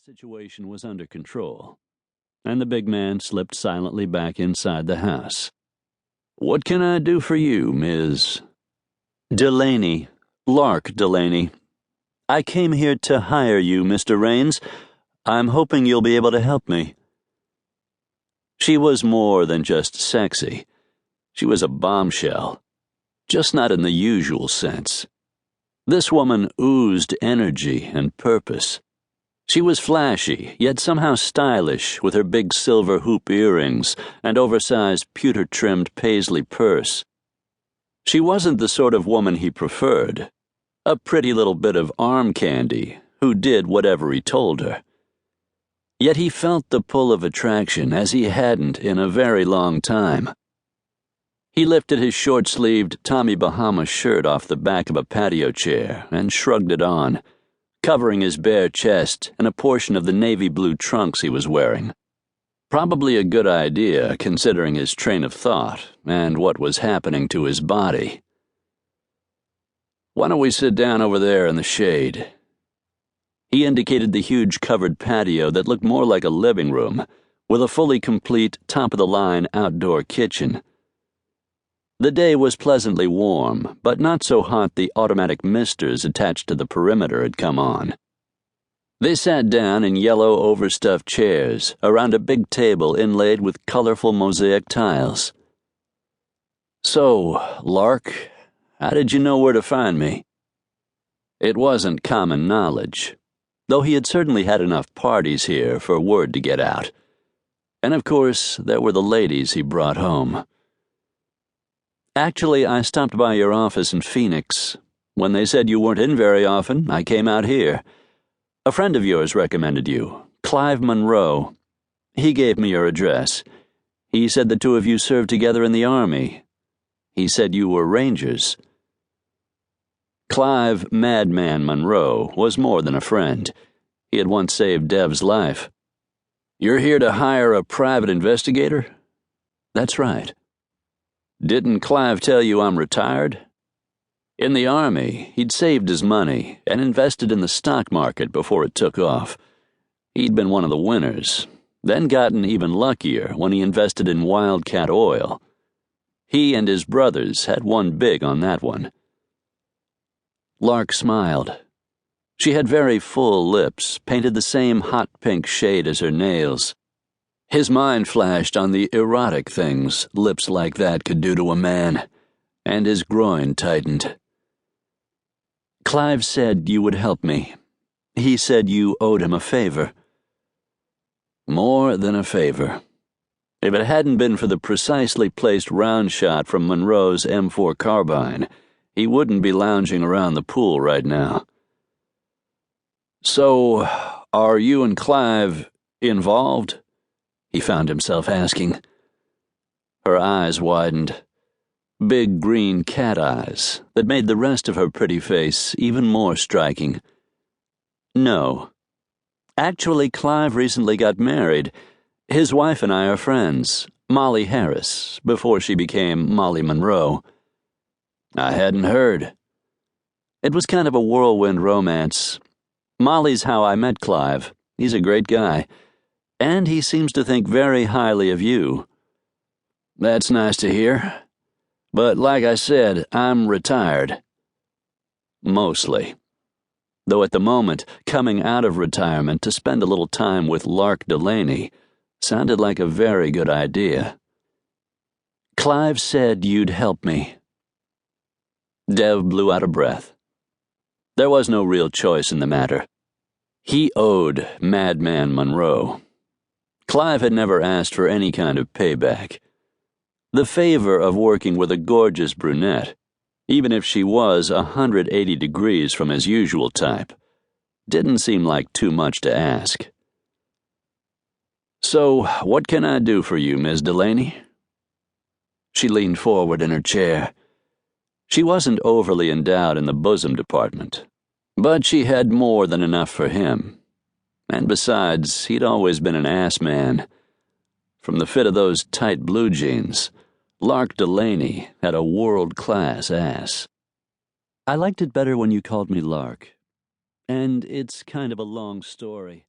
situation was under control, and the big man slipped silently back inside the house. "What can I do for you, Ms. Delaney, Lark Delaney? I came here to hire you, Mr. Raines. I'm hoping you'll be able to help me." She was more than just sexy. She was a bombshell, just not in the usual sense. This woman oozed energy and purpose. She was flashy, yet somehow stylish, with her big silver hoop earrings and oversized pewter-trimmed paisley purse. She wasn't the sort of woman he preferred, a pretty little bit of arm candy who did whatever he told her. Yet he felt the pull of attraction as he hadn't in a very long time. He lifted his short-sleeved Tommy Bahama shirt off the back of a patio chair and shrugged it on, covering his bare chest and a portion of the navy blue trunks he was wearing. Probably a good idea, considering his train of thought and what was happening to his body. "Why don't we sit down over there in the shade?" He indicated the huge covered patio that looked more like a living room, with a fully complete, top-of-the-line outdoor kitchen. The day was pleasantly warm, but not so hot the automatic misters attached to the perimeter had come on. They sat down in yellow overstuffed chairs around a big table inlaid with colorful mosaic tiles. "So, Lark, how did you know where to find me?" It wasn't common knowledge, though he had certainly had enough parties here for word to get out. And of course, there were the ladies he brought home. "Actually, I stopped by your office in Phoenix. When they said you weren't in very often, I came out here. A friend of yours recommended you, Clive Monroe. He gave me your address. He said the two of you served together in the Army. He said you were Rangers." Clive Madman Monroe was more than a friend. He had once saved Dev's life. "You're here to hire a private investigator?" "That's right." "Didn't Clive tell you I'm retired?" In the Army, he'd saved his money and invested in the stock market before it took off. He'd been one of the winners, then gotten even luckier when he invested in Wildcat Oil. He and his brothers had won big on that one. Lark smiled. She had very full lips, painted the same hot pink shade as her nails. His mind flashed on the erotic things lips like that could do to a man, and his groin tightened. "Clive said you would help me. He said you owed him a favor." "More than a favor. If it hadn't been for the precisely placed round shot from Monroe's M4 carbine, he wouldn't be lounging around the pool right now." "So, are you and Clive involved?" he found himself asking. Her eyes widened. Big green cat eyes that made the rest of her pretty face even more striking. "No. Actually, Clive recently got married. His wife and I are friends, Molly Harris, before she became Molly Monroe." "I hadn't heard." "It was kind of a whirlwind romance. Molly's how I met Clive. He's a great guy. And he seems to think very highly of you." "That's nice to hear. But like I said, I'm retired." "Mostly. Though at the moment, coming out of retirement to spend a little time with Lark Delaney sounded like a very good idea." "Clive said you'd help me." Dev blew out a breath. There was no real choice in the matter. He owed Madman Monroe. Clive had never asked for any kind of payback. The favor of working with a gorgeous brunette, even if she was 180 degrees from his usual type, didn't seem like too much to ask. "So, what can I do for you, Ms. Delaney?" She leaned forward in her chair. She wasn't overly endowed in the bosom department, but she had more than enough for him. And besides, he'd always been an ass man. From the fit of those tight blue jeans, Lark Delaney had a world-class ass. "I liked it better when you called me Lark. And it's kind of a long story."